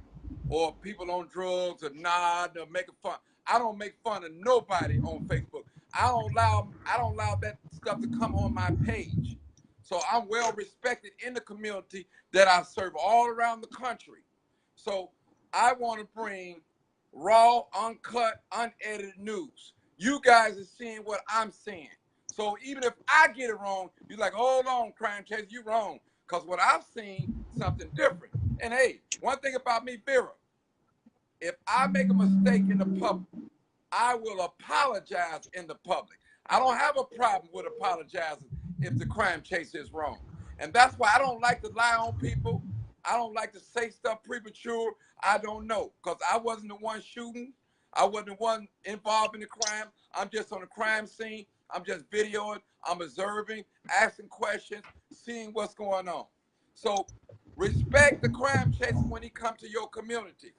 or people on drugs or or making fun. I don't make fun of nobody on Facebook. I don't allow that stuff to come on my page. So I'm well respected in the community that I serve all around the country. So I want to bring raw, uncut, unedited news. You guys are seeing what I'm seeing. So even if I get it wrong, you're like, hold on, Crimechaser, you wrong. Because what I've seen, something different. And hey, one thing about me, Vera, if I make a mistake in the public, I will apologize in the public. I don't have a problem with apologizing if the Crimechaser is wrong. And that's why I don't like to lie on people. I don't like to say stuff premature. I don't know, because I wasn't the one shooting. I wasn't the one involved in the crime. I'm just on the crime scene. I'm just videoing. I'm observing, asking questions, seeing what's going on. So respect the Crimechaser when he comes to your community,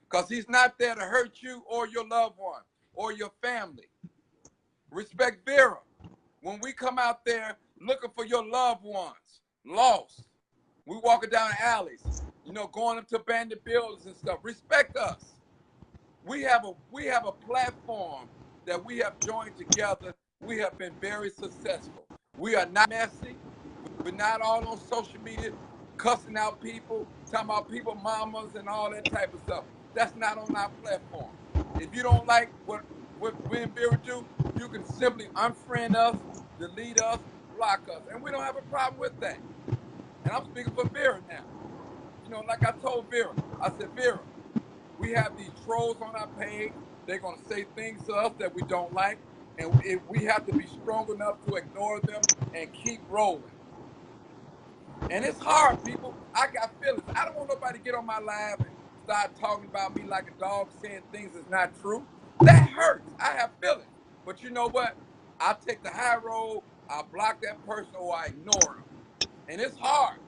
because he's not there to hurt you or your loved one or your family. Respect Vera when we come out there looking for your loved ones lost. We walking down alleys, going up to abandoned buildings and stuff. Respect us. We have a platform that we have joined together. We have been very successful. We are not messy. We're not all on social media cussing out people, talking about people mamas and all that type of stuff. That's not on our platform. If you don't like what we and Vera do, you can simply unfriend us, delete us, block us. And we don't have a problem with that. And I'm speaking for Vera now. Like I told Vera, I said, Vera, we have these trolls on our page. They're going to say things to us that we don't like. And we have to be strong enough to ignore them and keep rolling. And it's hard, people. I got feelings. I don't want nobody to get on my live and start talking about me like a dog, saying things that's not true. That hurts. I have feelings. But you know what? I take the high road. I block that person or I ignore them. And it's hard.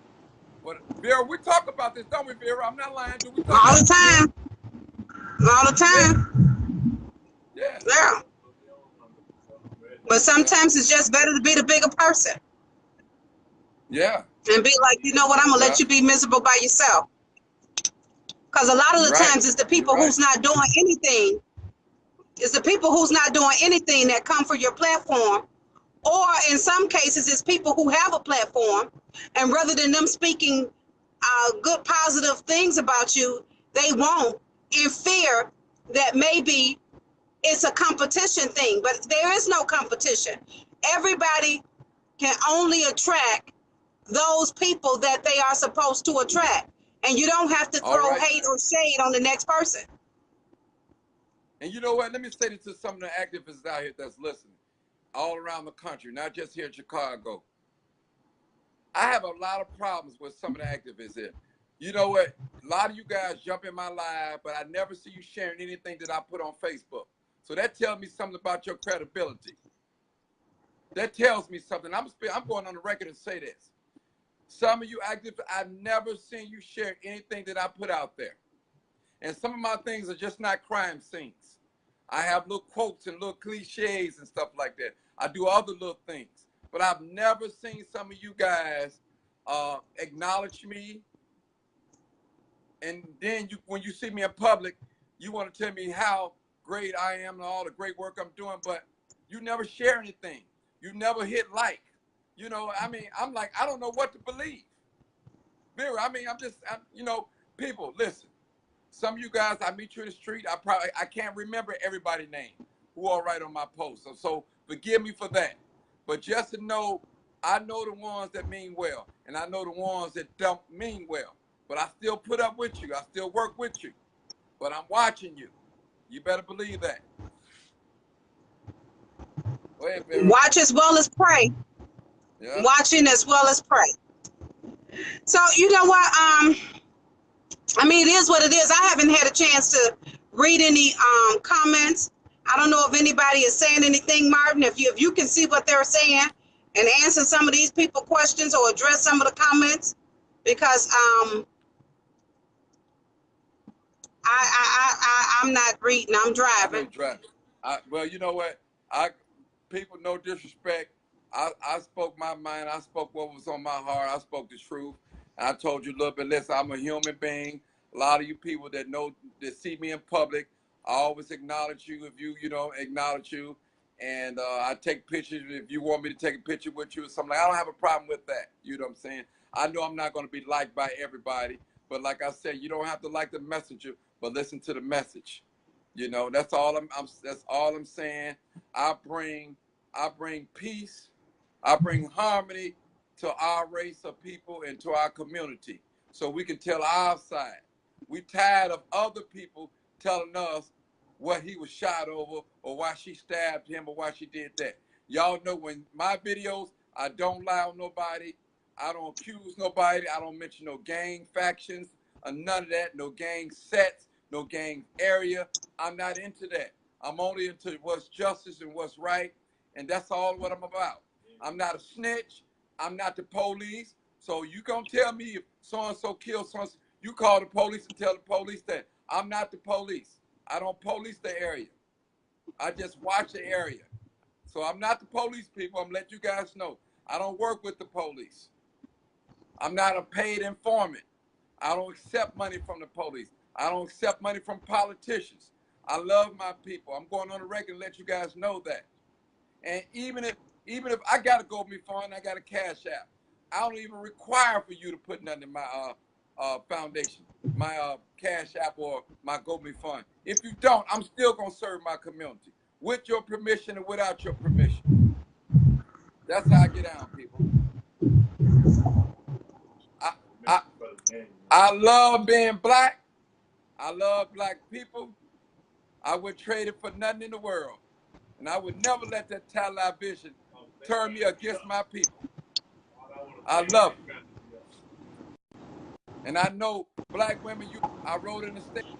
But Vera, we talk about this, don't we, Vera? I'm not lying. Do we talk All about the time. All the time. Yeah. Yeah. But sometimes it's just better to be the bigger person. Yeah. And be like, you know what, I'm going to let you be miserable by yourself. Because a lot of the times it's the people who's not doing anything. It's the people who's not doing anything that come for your platform. Or in some cases, it's people who have a platform. And rather than them speaking good, positive things about you, they won't, in fear that maybe it's a competition thing. But there is no competition. Everybody can only attract those people that they are supposed to attract. And you don't have to throw hate or shade on the next person. And you know what? Let me say this to some of the activists out here that's listening, all around the country, not just here in Chicago. I have a lot of problems with some of the activists here. You know what? A lot of you guys jump in my live, but I never see you sharing anything that I put on Facebook. So that tells me something about your credibility. That tells me something. I'm going on the record and say this. Some of you activists, I've never seen you share anything that I put out there. And some of my things are just not crime scenes. I have little quotes and little cliches and stuff like that. I do other little things. But I've never seen some of you guys acknowledge me. And then when you see me in public, you want to tell me how great I am and all the great work I'm doing, but you never share anything. You never hit like. I'm like, I don't know what to believe. Vera, people, listen. Some of you guys, I meet you in the street, I can't remember everybody's name who are right on my post. So forgive me for that. But just to know, I know the ones that mean well, and I know the ones that don't mean well. But I still put up with you. I still work with you. But I'm watching you. You better believe that. Go ahead, Vera. Watch as well as pray. Yeah. Watching as well as pray. So, you know what? It is what it is. I haven't had a chance to read any comments. I don't know if anybody is saying anything, Martin. If you can see what they're saying and answer some of these people questions or address some of the comments, because I'm not reading. I'm I know driving. you're driving. Well, you know what? People, no disrespect. I spoke my mind. I spoke what was on my heart. I spoke the truth. And I told you a little bit. Listen, I'm a human being. A lot of you people that see me in public, I always acknowledge you. If you know, acknowledge you. And I take pictures. If you want me to take a picture with you or something, I don't have a problem with that. You know what I'm saying? I know I'm not going to be liked by everybody, but like I said, you don't have to like the messenger, but listen to the message. You know, that's all that's all I'm saying. I bring I bring peace, I bring harmony to our race of people and to our community so we can tell our side. We tired of other people telling us what he was shot over or why she stabbed him or why she did that. Y'all know when my videos, I don't lie on nobody. I don't accuse nobody. I don't mention no gang factions or none of that. No gang sets, no gang area. I'm not into that. I'm only into what's justice and what's right, and that's all what I'm about. I'm not a snitch. I'm not the police. So you gonna tell me if so and so killed so and so, you call the police and tell the police that. I'm not the police. I don't police the area. I just watch the area. So I'm not the police, people. I'm letting you guys know. I don't work with the police. I'm not a paid informant. I don't accept money from the police. I don't accept money from politicians. I love my people. I'm going on the record and let you guys know that. And even if I got a GoMe fund, I got a Cash App. I don't even require for you to put nothing in my foundation, my Cash App or my GoMe fund. If you don't, I'm still gonna serve my community with your permission and without your permission. That's how I get down, people. I I I love being black. I love black people. I would trade it for nothing in the world. And I would never let that television turn me against my people. I love them. And I know black women, I wrote in a statement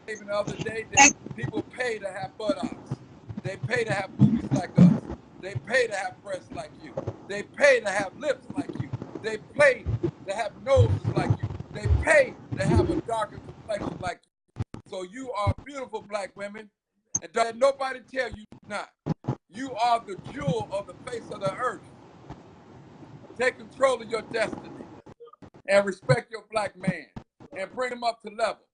the other day that And, people pay to have buttocks. They pay to have boobies like us. They pay to have breasts like you. They pay to have lips like you. They pay to have noses like you. They pay to have a darker complexion like you. So you are beautiful black women. And don't let nobody tell you not. You are the jewel of the face of the earth. Take control of your destiny and respect your black man and bring him up to level.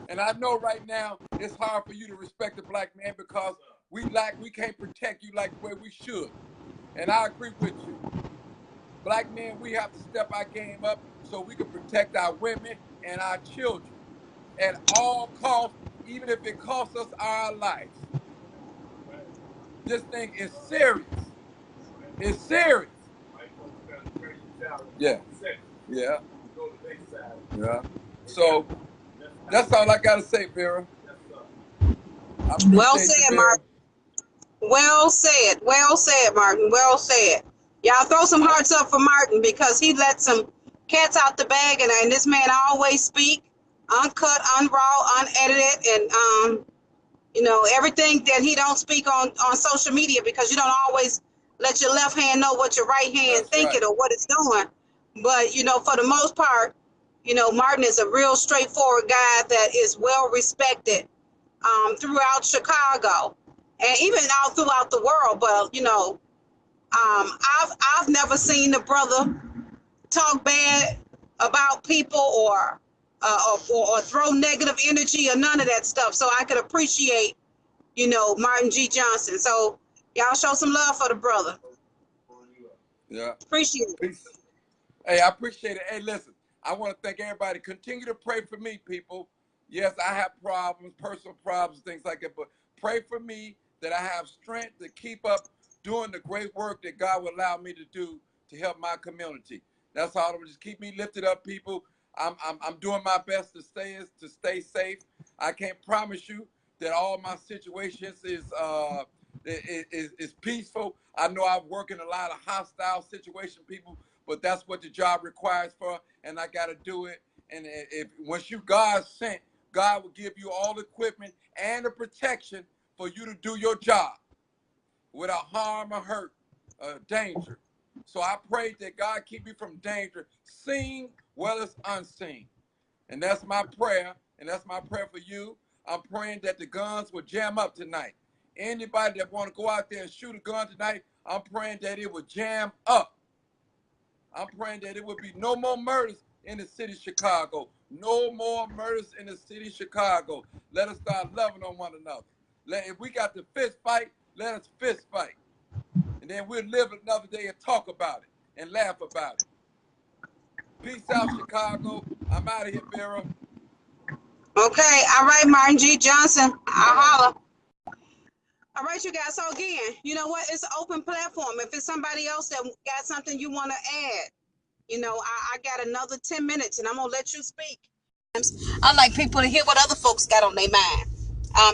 And I know right now it's hard for you to respect the black man because we can't protect you like where we should. And I agree with you. Black men, we have to step our game up so we can protect our women and our children at all costs, even if it costs us our lives. This thing is serious. It's serious. Yeah. Yeah. Yeah. So that's all I gotta say, Vera. I well appreciate you, said, Vera. Martin. Well said. Well said, Martin. Well said. Y'all throw some I, hearts up for Martin because he let some cats out the bag, and this man always speak uncut, unraw, unedited, and everything that he don't speak on social media because you don't always let your left hand know what your right hand that's thinking right. or what it's doing. But for the most part, Martin is a real straightforward guy that is well respected throughout Chicago and even all throughout the world. But I've never seen the brother talk bad about people or throw negative energy or none of that stuff. So I could appreciate Martin G. Johnson. So y'all show some love for the brother. Yeah. Appreciate it. Peace. Hey, I appreciate it. Hey, listen, I want to thank everybody. Continue to pray for me, people. Yes, I have problems, personal problems, things like that, but pray for me that I have strength to keep up doing the great work that God will allow me to do to help my community. That's all. Just keep me lifted up, people. I'm doing my best to stay safe. I can't promise you that all my situations is peaceful. I know I work in a lot of hostile situation, people, but that's what the job requires for, and I got to do it. And if once you God sent, God will give you all the equipment and the protection for you to do your job without harm or hurt, danger. So I pray that God keep you from danger, seen well as unseen. And that's my prayer, and that's my prayer for you. I'm praying that the guns will jam up tonight. Anybody that want to go out there and shoot a gun tonight, I'm praying that it will jam up. I'm praying that it will be no more murders in the city of Chicago. No more murders in the city of Chicago. Let us start loving on one another. If we got to fist fight, let us fist fight. And then we'll live another day and talk about it and laugh about it. Peace out, Chicago. I'm out of here, Vera. Okay, all right, Martin G. Johnson. All I'll right. holler. All right, you guys. So again, you know what? It's an open platform. If it's somebody else that got something you want to add, you know, I got another 10 minutes and I'm going to let you speak. I like people to hear what other folks got on their mind.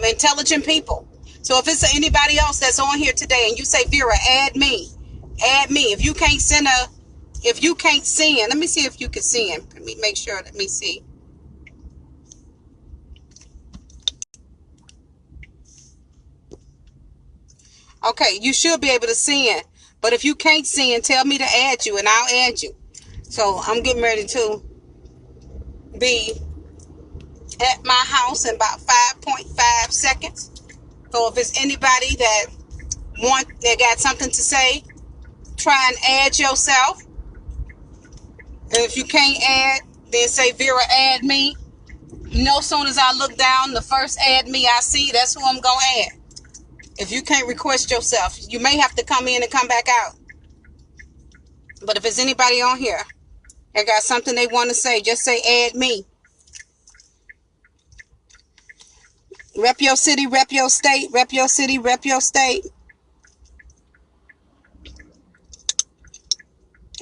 Intelligent people. So if it's anybody else that's on here today and you say, Vera, add me. Add me. If you can't send, let me see if you can send. Let me make sure. Let me see. Okay, you should be able to send. But if you can't send, tell me to add you and I'll add you. So I'm getting ready to be at my house in about 5.5 seconds. So if it's anybody that got something to say, try and add yourself. And if you can't add, then say, Vera, add me. Soon as I look down, the first add me I see, that's who I'm going to add. If you can't request yourself, you may have to come in and come back out. But if it's anybody on here that got something they want to say, just say, add me. Rep your city, rep your state, rep your city, rep your state.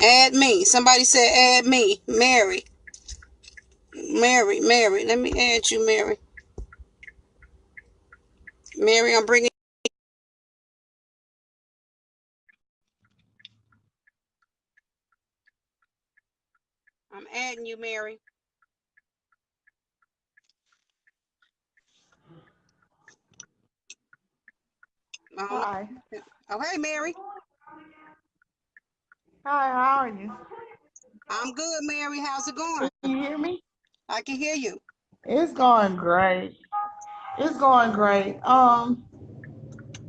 Add me. Somebody said, add me. Mary. Mary. Let me add you, Mary. Mary, I'm adding you, Mary. Hi. Oh, hey, Mary. Hi, how are you? I'm good, Mary. How's it going? Can you hear me? I can hear you. It's going great. It's going great. I'm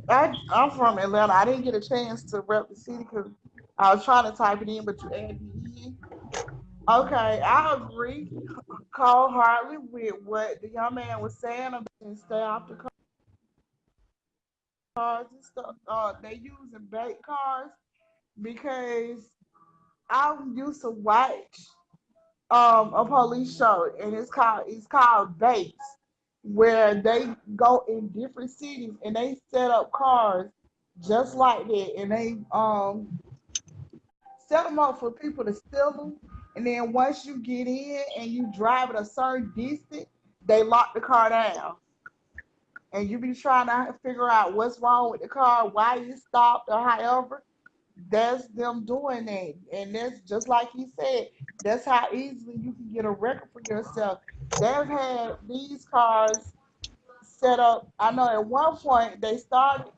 from Atlanta. I didn't get a chance to rep the city because I was trying to type it in, but you added me in. Okay, I agree cold-heartedly with what the young man was saying about stay off the cars and stuff. They using bait cars because I used to watch a police show and it's called Bates, where they go in different cities and they set up cars just like that and they set them up for people to steal them, and then once you get in and you drive at a certain distance, they lock the car down and you be trying to figure out what's wrong with the car, why you stopped or however. That's them doing that. And that's just like he said, that's how easily you can get a record for yourself. They've had these cars set up. I know at one point they started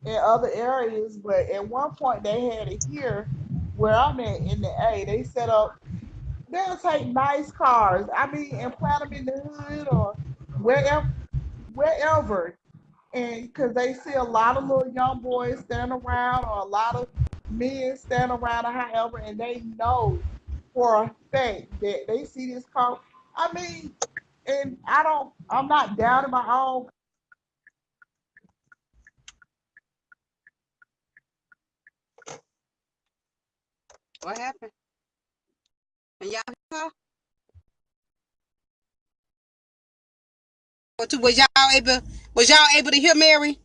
in other areas, but at one point they had it here where I'm at in the A. They set up, they'll take nice cars, I mean, and plant them in the hood or wherever, and because they see a lot of little young boys standing around or a lot of men standing around or however, and they know for a fact that they see this car. I mean, and I'm not down in my own. What happened? And y'all hear her? Was y'all able to hear Mary?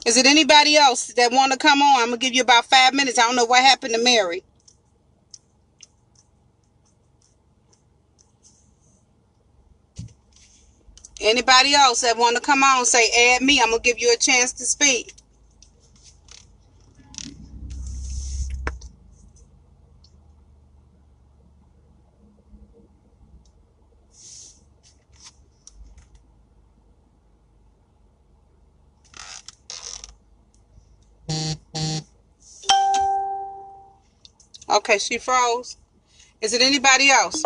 Is it anybody else that want to come on? I'm gonna give you about 5 minutes. I don't know what happened to Mary. Anybody else that want to come on, say add me. I'm gonna give you a chance to speak. Okay, she froze. Is it anybody else?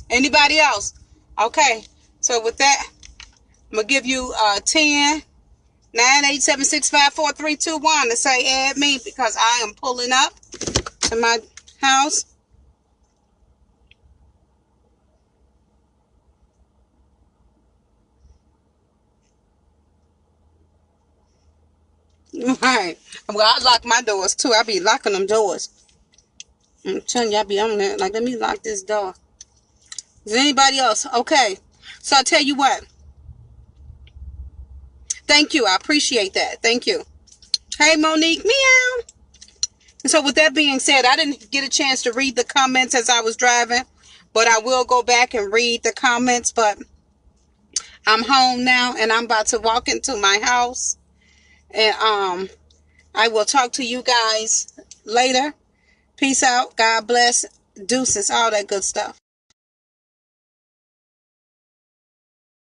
Anybody else? Okay. So with that, I'm going to give you 10, 9, 8, 7, 6, 5, 4, 3, 2, 1 to say add me because I am pulling up to my house. Right. Well, I lock my doors too. I be locking them doors. I'm telling you, I be on there. Like, let me lock this door. Is there anybody else? Okay. So I'll tell you what. Thank you. I appreciate that. Thank you. Hey, Monique. Meow. And so with that being said, I didn't get a chance to read the comments as I was driving, but I will go back and read the comments. But I'm home now and I'm about to walk into my house. And I will talk to you guys later. Peace out. God bless. Deuces. All that good stuff.